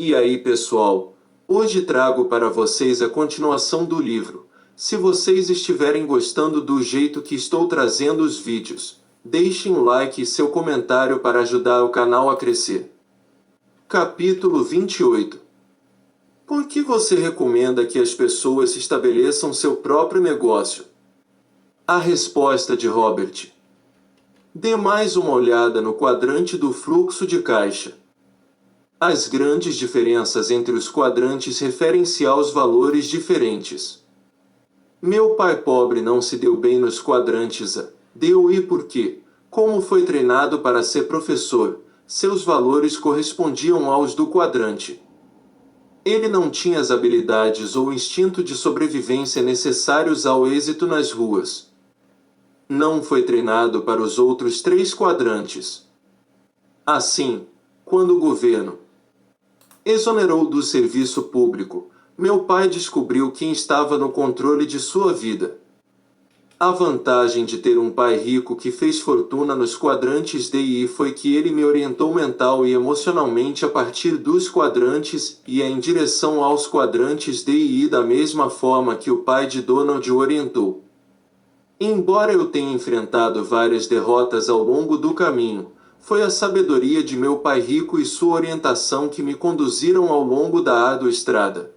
E aí, pessoal? Hoje trago para vocês a continuação do livro. Se vocês estiverem gostando do jeito que estou trazendo os vídeos, deixem um like e seu comentário para ajudar o canal a crescer. Capítulo 28. Por que você recomenda que as pessoas estabeleçam seu próprio negócio? A resposta de Robert. Dê mais uma olhada no quadrante do fluxo de caixa. As grandes diferenças entre os quadrantes referem-se aos valores diferentes. Meu pai pobre não se deu bem nos quadrantes A, D ou I porque, como foi treinado para ser professor, seus valores correspondiam aos do quadrante. Ele não tinha as habilidades ou instinto de sobrevivência necessários ao êxito nas ruas. Não foi treinado para os outros três quadrantes. Assim, quando o governo exonerou do serviço público, meu pai descobriu quem estava no controle de sua vida. A vantagem de ter um pai rico que fez fortuna nos quadrantes D e I foi que ele me orientou mental e emocionalmente a partir dos quadrantes e em direção aos quadrantes D e I da mesma forma que o pai de Donald o orientou. Embora eu tenha enfrentado várias derrotas ao longo do caminho, foi a sabedoria de meu pai rico e sua orientação que me conduziram ao longo da árdua estrada.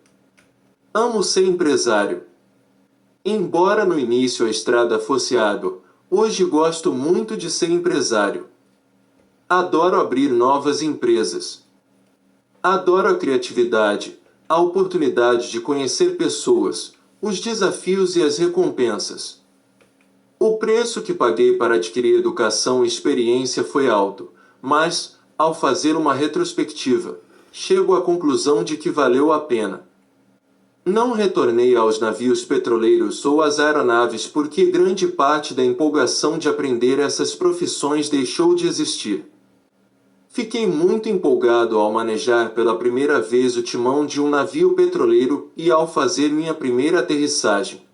Amo ser empresário. Embora no início a estrada fosse árdua, hoje gosto muito de ser empresário. Adoro abrir novas empresas. Adoro a criatividade, a oportunidade de conhecer pessoas, os desafios e as recompensas. O preço que paguei para adquirir educação e experiência foi alto, mas, ao fazer uma retrospectiva, chego à conclusão de que valeu a pena. Não retornei aos navios petroleiros ou às aeronaves porque grande parte da empolgação de aprender essas profissões deixou de existir. Fiquei muito empolgado ao manejar pela primeira vez o timão de um navio petroleiro e ao fazer minha primeira aterrissagem.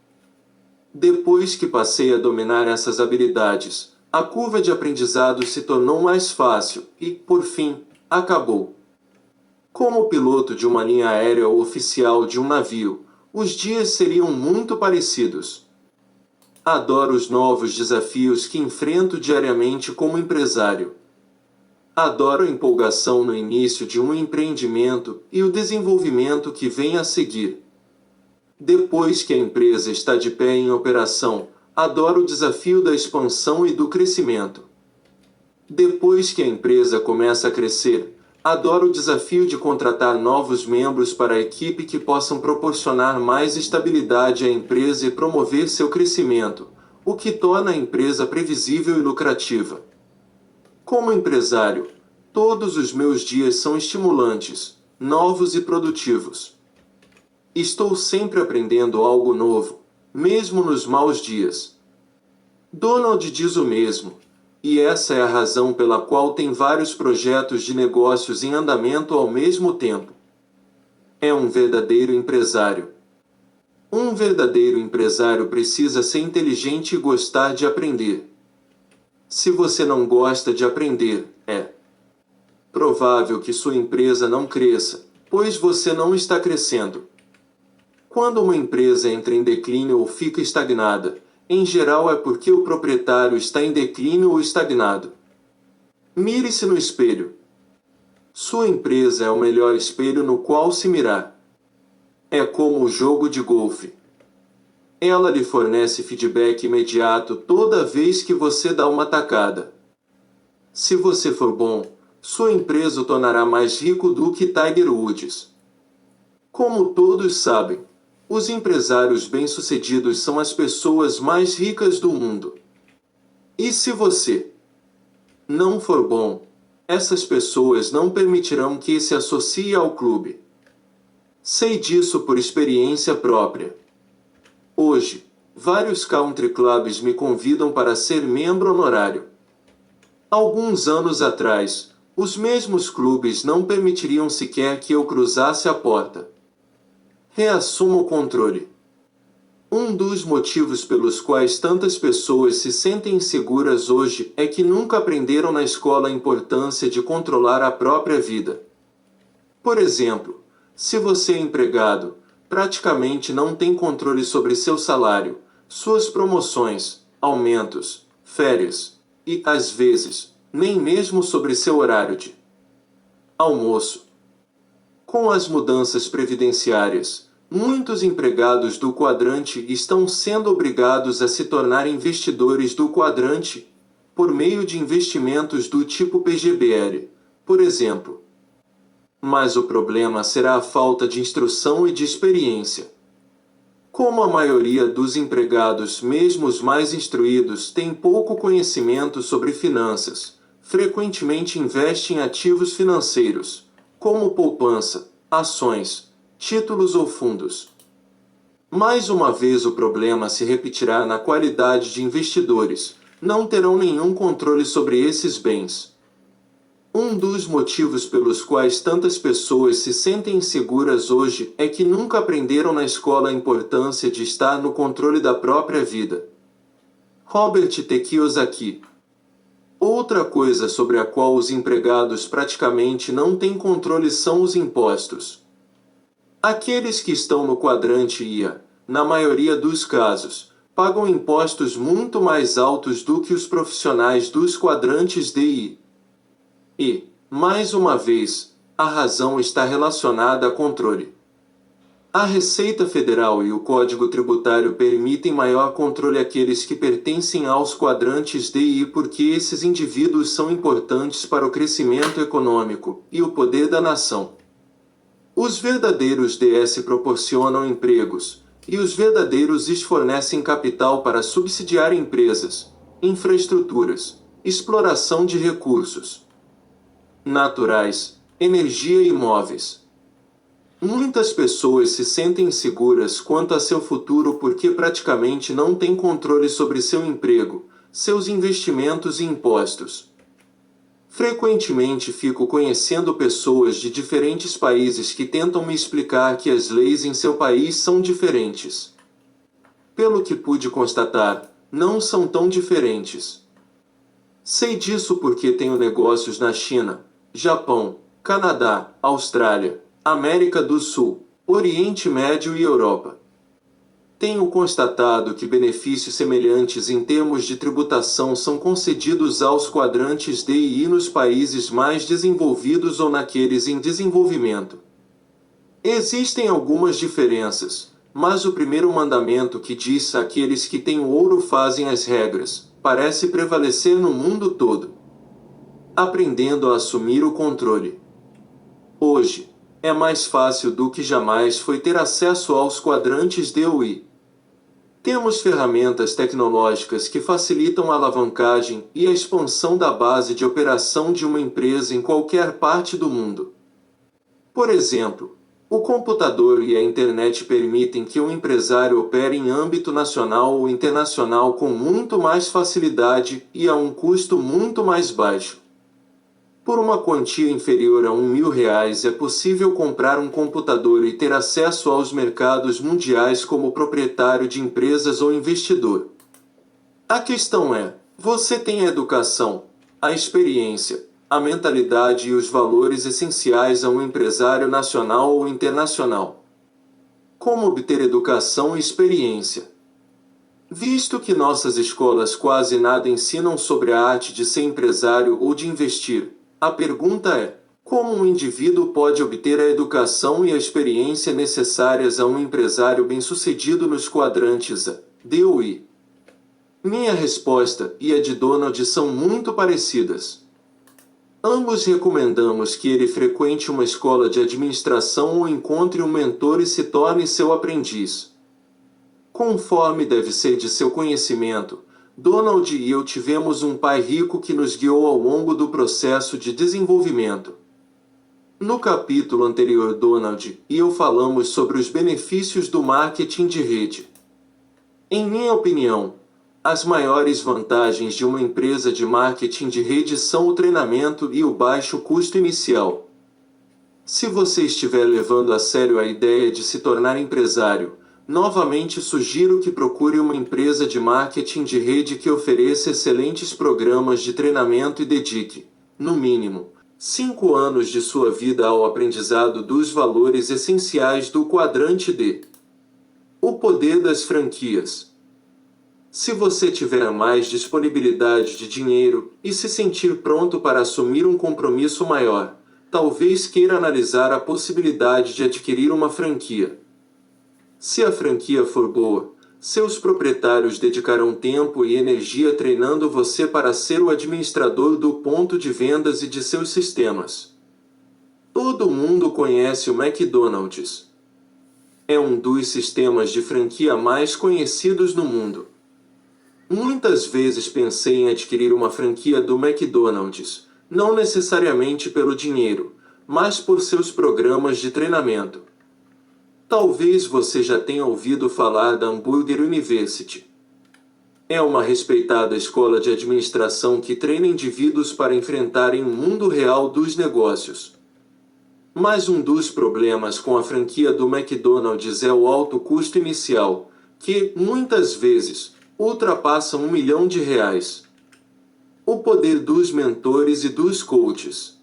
Depois que passei a dominar essas habilidades, a curva de aprendizado se tornou mais fácil e, por fim, acabou. Como piloto de uma linha aérea ou oficial de um navio, os dias seriam muito parecidos. Adoro os novos desafios que enfrento diariamente como empresário. Adoro a empolgação no início de um empreendimento e o desenvolvimento que vem a seguir. Depois que a empresa está de pé em operação, adoro o desafio da expansão e do crescimento. Depois que a empresa começa a crescer, adoro o desafio de contratar novos membros para a equipe que possam proporcionar mais estabilidade à empresa e promover seu crescimento, o que torna a empresa previsível e lucrativa. Como empresário, todos os meus dias são estimulantes, novos e produtivos. Estou sempre aprendendo algo novo, mesmo nos maus dias. Donald diz o mesmo, e essa é a razão pela qual tem vários projetos de negócios em andamento ao mesmo tempo. É um verdadeiro empresário. Um verdadeiro empresário precisa ser inteligente e gostar de aprender. Se você não gosta de aprender, é provável que sua empresa não cresça, pois você não está crescendo. Quando uma empresa entra em declínio ou fica estagnada, em geral é porque o proprietário está em declínio ou estagnado. Mire-se no espelho. Sua empresa é o melhor espelho no qual se mirar. É como o jogo de golfe. Ela lhe fornece feedback imediato toda vez que você dá uma tacada. Se você for bom, sua empresa o tornará mais rico do que Tiger Woods. Como todos sabem, os empresários bem-sucedidos são as pessoas mais ricas do mundo. E se você não for bom, essas pessoas não permitirão que se associe ao clube. Sei disso por experiência própria. Hoje, vários country clubs me convidam para ser membro honorário. Alguns anos atrás, os mesmos clubes não permitiriam sequer que eu cruzasse a porta. Reassuma o controle. Um dos motivos pelos quais tantas pessoas se sentem inseguras hoje é que nunca aprenderam na escola a importância de controlar a própria vida. Por exemplo, se você é empregado, praticamente não tem controle sobre seu salário, suas promoções, aumentos, férias e, às vezes, nem mesmo sobre seu horário de almoço. Com as mudanças previdenciárias, muitos empregados do quadrante estão sendo obrigados a se tornar investidores do quadrante, por meio de investimentos do tipo PGBL, por exemplo. Mas o problema será a falta de instrução e de experiência. Como a maioria dos empregados, mesmo os mais instruídos, tem pouco conhecimento sobre finanças, frequentemente investe em ativos financeiros, como poupança, ações, títulos ou fundos. Mais uma vez o problema se repetirá na qualidade de investidores, não terão nenhum controle sobre esses bens. Um dos motivos pelos quais tantas pessoas se sentem inseguras hoje é que nunca aprenderam na escola a importância de estar no controle da própria vida. Robert T. Kiyosaki. Outra coisa sobre a qual os empregados praticamente não têm controle são os impostos. Aqueles que estão no quadrante IA, na maioria dos casos, pagam impostos muito mais altos do que os profissionais dos quadrantes DI. E, mais uma vez, a razão está relacionada a controle. A Receita Federal e o Código Tributário permitem maior controle àqueles que pertencem aos quadrantes DI porque esses indivíduos são importantes para o crescimento econômico e o poder da nação. Os verdadeiros DS proporcionam empregos, e os verdadeiros IS fornecem capital para subsidiar empresas, infraestruturas, exploração de recursos naturais, energia e imóveis. Muitas pessoas se sentem inseguras quanto a seu futuro porque praticamente não têm controle sobre seu emprego, seus investimentos e impostos. Frequentemente fico conhecendo pessoas de diferentes países que tentam me explicar que as leis em seu país são diferentes. Pelo que pude constatar, não são tão diferentes. Sei disso porque tenho negócios na China, Japão, Canadá, Austrália, América do Sul, Oriente Médio e Europa. Tenho constatado que benefícios semelhantes em termos de tributação são concedidos aos quadrantes D e I nos países mais desenvolvidos ou naqueles em desenvolvimento. Existem algumas diferenças, mas o primeiro mandamento que diz aqueles que têm o ouro fazem as regras, parece prevalecer no mundo todo. Aprendendo a assumir o controle. Hoje, é mais fácil do que jamais foi ter acesso aos quadrantes D ou I. Temos ferramentas tecnológicas que facilitam a alavancagem e a expansão da base de operação de uma empresa em qualquer parte do mundo. Por exemplo, o computador e a internet permitem que um empresário opere em âmbito nacional ou internacional com muito mais facilidade e a um custo muito mais baixo. Por uma quantia inferior a R$ 1.000 é possível comprar um computador e ter acesso aos mercados mundiais como proprietário de empresas ou investidor. A questão é, você tem a educação, a experiência, a mentalidade e os valores essenciais a um empresário nacional ou internacional. Como obter educação e experiência? Visto que nossas escolas quase nada ensinam sobre a arte de ser empresário ou de investir, a pergunta é, como um indivíduo pode obter a educação e a experiência necessárias a um empresário bem-sucedido nos quadrantes A, D ou I? Minha resposta e a de Donald são muito parecidas. Ambos recomendamos que ele frequente uma escola de administração ou encontre um mentor e se torne seu aprendiz. Conforme deve ser de seu conhecimento, Donald e eu tivemos um pai rico que nos guiou ao longo do processo de desenvolvimento. No capítulo anterior, Donald e eu falamos sobre os benefícios do marketing de rede. Em minha opinião, as maiores vantagens de uma empresa de marketing de rede são o treinamento e o baixo custo inicial. Se você estiver levando a sério a ideia de se tornar empresário, novamente sugiro que procure uma empresa de marketing de rede que ofereça excelentes programas de treinamento e dedique, no mínimo, 5 anos de sua vida ao aprendizado dos valores essenciais do quadrante D. O poder das franquias. Se você tiver mais disponibilidade de dinheiro e se sentir pronto para assumir um compromisso maior, talvez queira analisar a possibilidade de adquirir uma franquia. Se a franquia for boa, seus proprietários dedicarão tempo e energia treinando você para ser o administrador do ponto de vendas e de seus sistemas. Todo mundo conhece o McDonald's. É um dos sistemas de franquia mais conhecidos no mundo. Muitas vezes pensei em adquirir uma franquia do McDonald's, não necessariamente pelo dinheiro, mas por seus programas de treinamento. Talvez você já tenha ouvido falar da Hamburger University. É uma respeitada escola de administração que treina indivíduos para enfrentarem o mundo real dos negócios. Mas um dos problemas com a franquia do McDonald's é o alto custo inicial, que, muitas vezes, ultrapassa R$1 milhão. O poder dos mentores e dos coaches.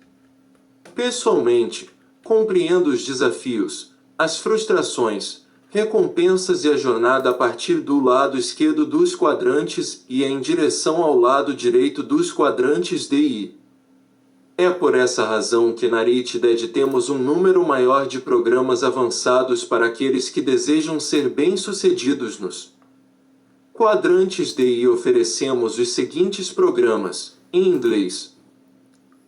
Pessoalmente, compreendo os desafios, as frustrações, recompensas e a jornada a partir do lado esquerdo dos quadrantes e em direção ao lado direito dos quadrantes D e I. É por essa razão que na RichDad temos um número maior de programas avançados para aqueles que desejam ser bem-sucedidos nos quadrantes D e I. Oferecemos os seguintes programas, em inglês.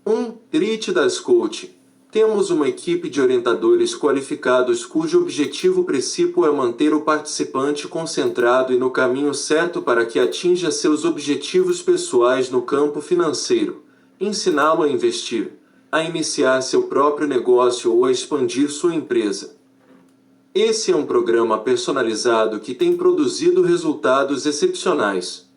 1. RichDad Coach. Temos uma equipe de orientadores qualificados cujo objetivo principal é manter o participante concentrado e no caminho certo para que atinja seus objetivos pessoais no campo financeiro, ensiná-lo a investir, a iniciar seu próprio negócio ou a expandir sua empresa. Esse é um programa personalizado que tem produzido resultados excepcionais.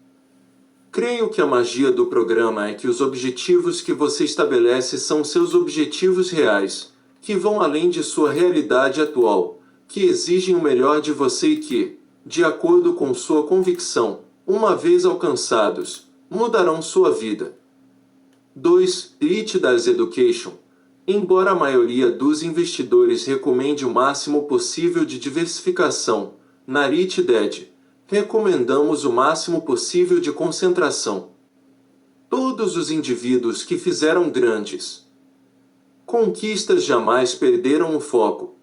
Creio que a magia do programa é que os objetivos que você estabelece são seus objetivos reais, que vão além de sua realidade atual, que exigem o melhor de você e que, de acordo com sua convicção, uma vez alcançados, mudarão sua vida. 2. RichDad Education. Embora a maioria dos investidores recomende o máximo possível de diversificação, na RichDad, recomendamos o máximo possível de concentração. Todos os indivíduos que fizeram grandes conquistas jamais perderam o foco.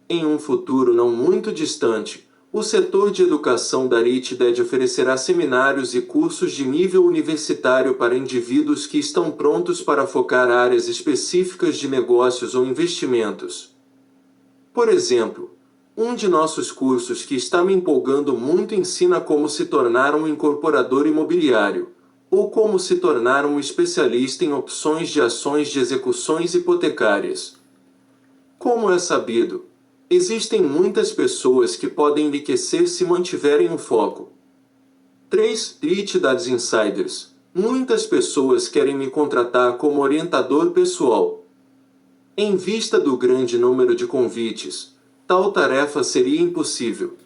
Em um futuro não muito distante, o setor de educação da RichDad oferecerá seminários e cursos de nível universitário para indivíduos que estão prontos para focar áreas específicas de negócios ou investimentos. Por exemplo, um de nossos cursos que está me empolgando muito ensina como se tornar um incorporador imobiliário, ou como se tornar um especialista em opções de ações de execuções hipotecárias. Como é sabido, existem muitas pessoas que podem enriquecer se mantiverem um foco. 3. RichDad Insiders. Muitas pessoas querem me contratar como orientador pessoal. Em vista do grande número de convites, tal tarefa seria impossível.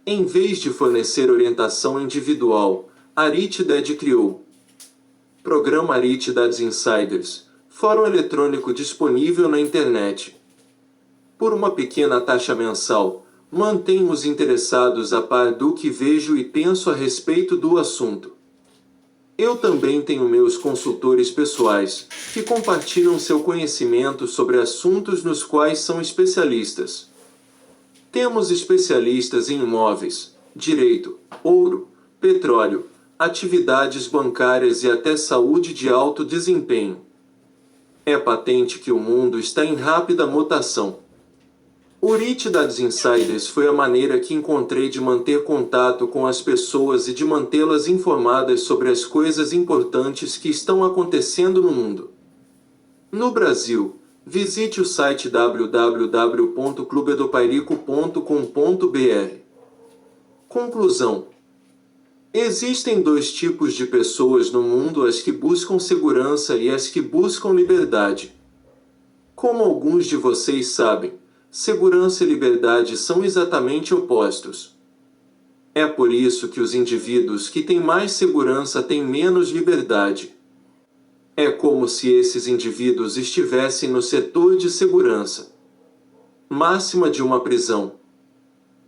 Em vez de fornecer orientação individual, a RichDad criou Programa RichDad Insiders, fórum eletrônico disponível na internet. Por uma pequena taxa mensal, mantenho os interessados a par do que vejo e penso a respeito do assunto. Eu também tenho meus consultores pessoais, que compartilham seu conhecimento sobre assuntos nos quais são especialistas. Temos especialistas em imóveis, direito, ouro, petróleo, atividades bancárias e até saúde de alto desempenho. É patente que o mundo está em rápida mutação. O RichDad Insiders foi a maneira que encontrei de manter contato com as pessoas e de mantê-las informadas sobre as coisas importantes que estão acontecendo no mundo. No Brasil, visite o site www.clubedopairico.com.br. Conclusão. Existem dois tipos de pessoas no mundo: as que buscam segurança e as que buscam liberdade. Como alguns de vocês sabem, segurança e liberdade são exatamente opostos. É por isso que os indivíduos que têm mais segurança têm menos liberdade. É como se esses indivíduos estivessem no setor de segurança máxima de uma prisão.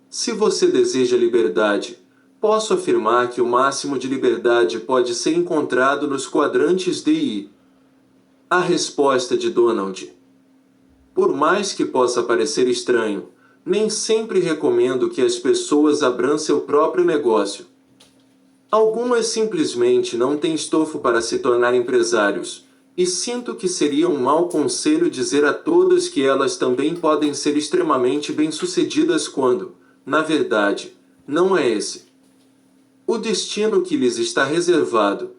Se você deseja liberdade, posso afirmar que o máximo de liberdade pode ser encontrado nos quadrantes D e I. A resposta de Donald. Por mais que possa parecer estranho, nem sempre recomendo que as pessoas abram seu próprio negócio. Algumas simplesmente não têm estofo para se tornar empresários, e sinto que seria um mau conselho dizer a todas que elas também podem ser extremamente bem-sucedidas quando, na verdade, não é esse o destino que lhes está reservado.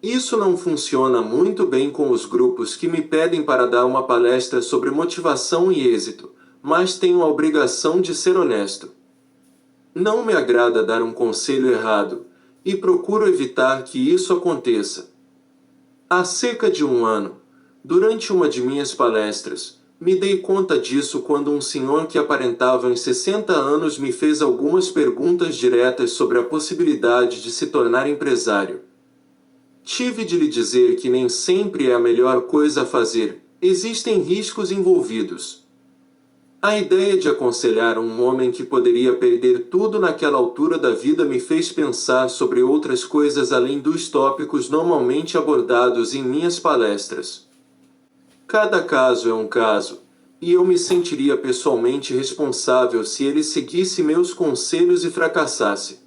Isso não funciona muito bem com os grupos que me pedem para dar uma palestra sobre motivação e êxito, mas tenho a obrigação de ser honesto. Não me agrada dar um conselho errado, e procuro evitar que isso aconteça. Há cerca de um ano, durante uma de minhas palestras, me dei conta disso quando um senhor que aparentava uns 60 anos me fez algumas perguntas diretas sobre a possibilidade de se tornar empresário. Tive de lhe dizer que nem sempre é a melhor coisa a fazer, existem riscos envolvidos. A ideia de aconselhar um homem que poderia perder tudo naquela altura da vida me fez pensar sobre outras coisas além dos tópicos normalmente abordados em minhas palestras. Cada caso é um caso, e eu me sentiria pessoalmente responsável se ele seguisse meus conselhos e fracassasse.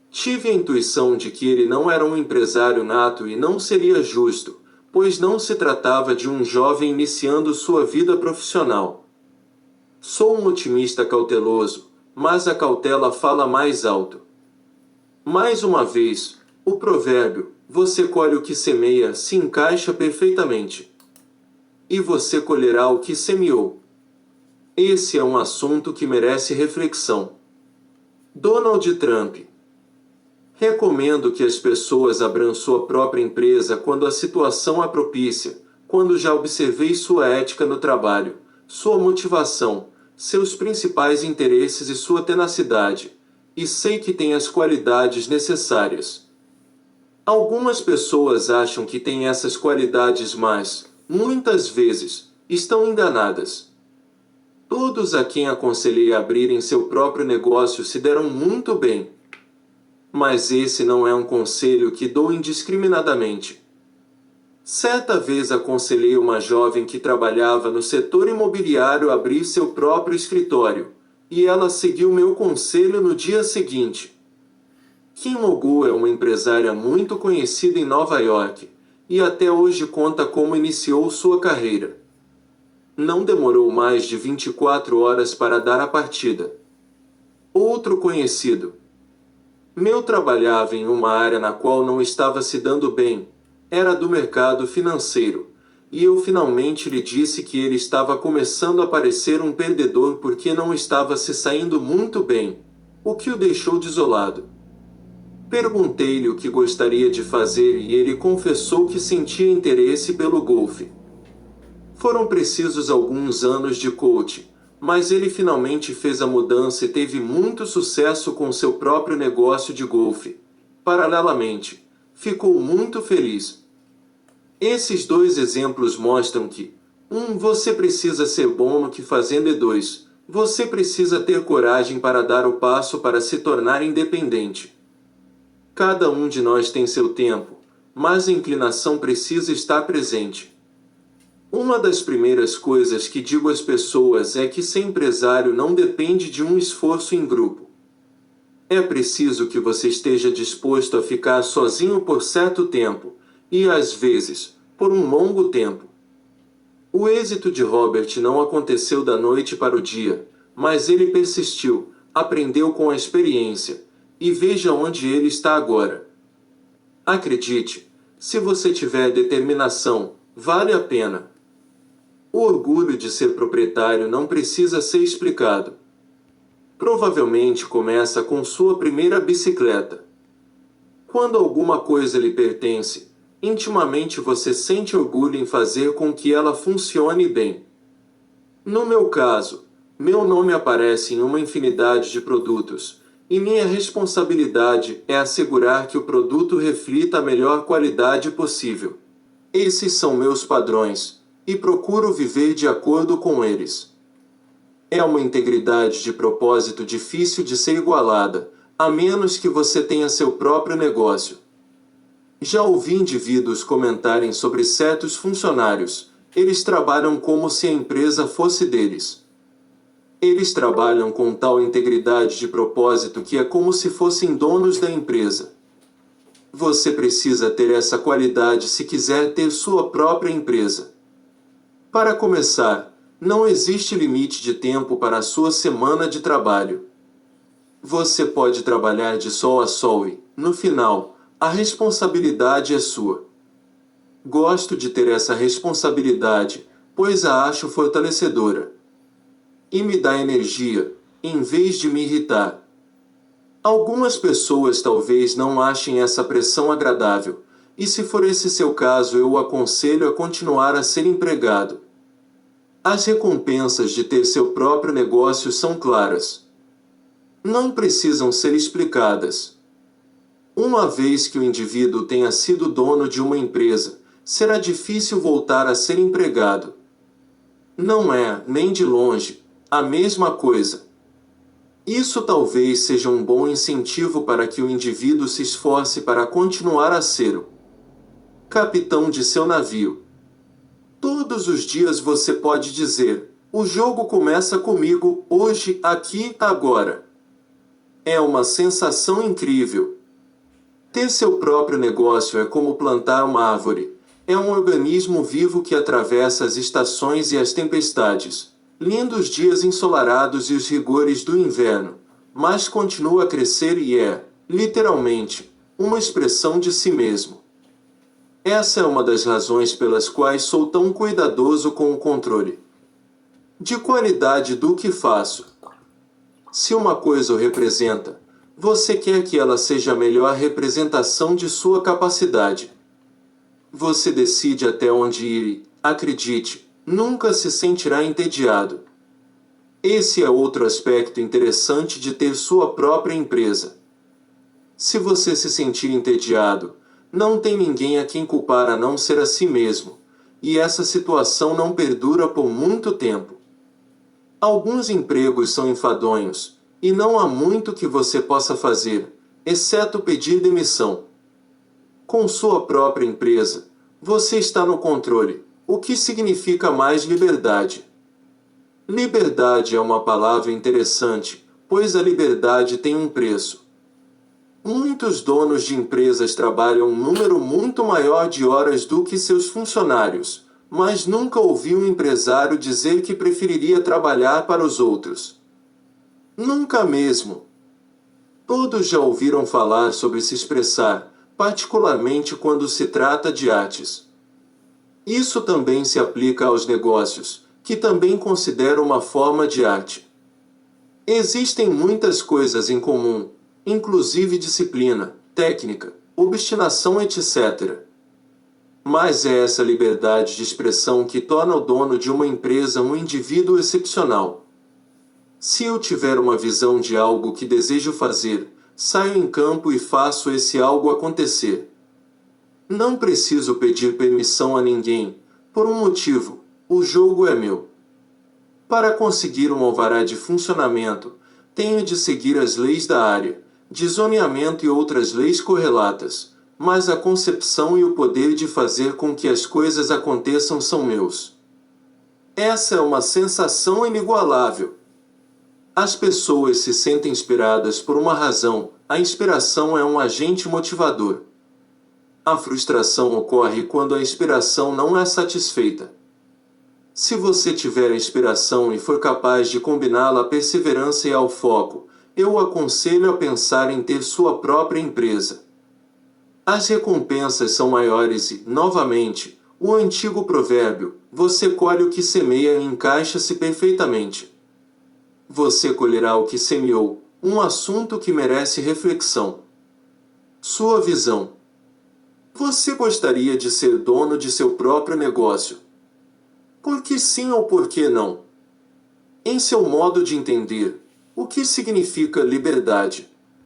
Tive a intuição de que ele não era um empresário nato e não seria justo, pois não se tratava de um jovem iniciando sua vida profissional. Sou um otimista cauteloso, mas a cautela fala mais alto. Mais uma vez, o provérbio, você colhe o que semeia, se encaixa perfeitamente. E você colherá o que semeou. Esse é um assunto que merece reflexão. Donald Trump. Recomendo que as pessoas abram sua própria empresa quando a situação a propicia, quando já observei sua ética no trabalho, sua motivação, seus principais interesses e sua tenacidade, e sei que tem as qualidades necessárias. Algumas pessoas acham que têm essas qualidades, mas, muitas vezes, estão enganadas. Todos a quem aconselhei a abrirem seu próprio negócio se deram muito bem. Mas esse não é um conselho que dou indiscriminadamente. Certa vez aconselhei uma jovem que trabalhava no setor imobiliário a abrir seu próprio escritório, e ela seguiu meu conselho no dia seguinte. Kim Mogul é uma empresária muito conhecida em Nova York, e até hoje conta como iniciou sua carreira. Não demorou mais de 24 horas para dar a partida. Outro conhecido. Meu trabalhava em uma área na qual não estava se dando bem, era do mercado financeiro, e eu finalmente lhe disse que ele estava começando a parecer um perdedor porque não estava se saindo muito bem, o que o deixou desolado. Perguntei-lhe o que gostaria de fazer e ele confessou que sentia interesse pelo golfe. Foram precisos alguns anos de coaching, mas ele finalmente fez a mudança e teve muito sucesso com seu próprio negócio de golfe. Paralelamente, ficou muito feliz. Esses dois exemplos mostram que 1. Você precisa ser bom no que fazendo e 2. Você precisa ter coragem para dar o passo para se tornar independente. Cada um de nós tem seu tempo, mas a inclinação precisa estar presente. Uma das primeiras coisas que digo às pessoas é que ser empresário não depende de um esforço em grupo. É preciso que você esteja disposto a ficar sozinho por certo tempo, e às vezes, por um longo tempo. O êxito de Robert não aconteceu da noite para o dia, mas ele persistiu, aprendeu com a experiência, e veja onde ele está agora. Acredite, se você tiver determinação, vale a pena. O orgulho de ser proprietário não precisa ser explicado. Provavelmente começa com sua primeira bicicleta. Quando alguma coisa lhe pertence, intimamente você sente orgulho em fazer com que ela funcione bem. No meu caso, meu nome aparece em uma infinidade de produtos, e minha responsabilidade é assegurar que o produto reflita a melhor qualidade possível. Esses são meus padrões, e procuro viver de acordo com eles. É uma integridade de propósito difícil de ser igualada, a menos que você tenha seu próprio negócio. Já ouvi indivíduos comentarem sobre certos funcionários: eles trabalham como se a empresa fosse deles. Eles trabalham com tal integridade de propósito que é como se fossem donos da empresa. Você precisa ter essa qualidade se quiser ter sua própria empresa. Para começar, não existe limite de tempo para a sua semana de trabalho. Você pode trabalhar de sol a sol e, no final, a responsabilidade é sua. Gosto de ter essa responsabilidade, pois a acho fortalecedora. E me dá energia, em vez de me irritar. Algumas pessoas talvez não achem essa pressão agradável, e se for esse seu caso eu o aconselho a continuar a ser empregado. As recompensas de ter seu próprio negócio são claras. Não precisam ser explicadas. Uma vez que o indivíduo tenha sido dono de uma empresa, será difícil voltar a ser empregado. Não é, nem de longe, a mesma coisa. Isso talvez seja um bom incentivo para que o indivíduo se esforce para continuar a ser o capitão de seu navio. Todos os dias você pode dizer: o jogo começa comigo, hoje, aqui, agora. É uma sensação incrível. Ter seu próprio negócio é como plantar uma árvore. É um organismo vivo que atravessa as estações e as tempestades, lindos dias ensolarados e os rigores do inverno, mas continua a crescer e é, literalmente, uma expressão de si mesmo. Essa é uma das razões pelas quais sou tão cuidadoso com o controle de qualidade do que faço. Se uma coisa o representa, você quer que ela seja a melhor representação de sua capacidade. Você decide até onde ir e, acredite, nunca se sentirá entediado. Esse é outro aspecto interessante de ter sua própria empresa. Se você se sentir entediado, não tem ninguém a quem culpar a não ser a si mesmo, e essa situação não perdura por muito tempo. Alguns empregos são enfadonhos, e não há muito que você possa fazer, exceto pedir demissão. Com sua própria empresa, você está no controle, o que significa mais liberdade. Liberdade é uma palavra interessante, pois a liberdade tem um preço. Muitos donos de empresas trabalham um número muito maior de horas do que seus funcionários, mas nunca ouvi um empresário dizer que preferiria trabalhar para os outros. Nunca mesmo. Todos já ouviram falar sobre se expressar, particularmente quando se trata de artes. Isso também se aplica aos negócios, que também considero uma forma de arte. Existem muitas coisas em comum, inclusive disciplina, técnica, obstinação, etc. Mas é essa liberdade de expressão que torna o dono de uma empresa um indivíduo excepcional. Se eu tiver uma visão de algo que desejo fazer, saio em campo e faço esse algo acontecer. Não preciso pedir permissão a ninguém, por um motivo: o jogo é meu. Para conseguir um alvará de funcionamento, tenho de seguir as leis da área, de zoneamento e outras leis correlatas, mas a concepção e o poder de fazer com que as coisas aconteçam são meus. Essa é uma sensação inigualável. As pessoas se sentem inspiradas por uma razão, a inspiração é um agente motivador. A frustração ocorre quando a inspiração não é satisfeita. Se você tiver a inspiração e for capaz de combiná-la à perseverança e ao foco, eu o aconselho a pensar em ter sua própria empresa. As recompensas são maiores e, novamente, o antigo provérbio, você colhe o que semeia, encaixa-se perfeitamente. Você colherá o que semeou, um assunto que merece reflexão. Sua visão. Você gostaria de ser dono de seu próprio negócio? Por que sim ou por que não? Em seu modo de entender, o que significa liberdade?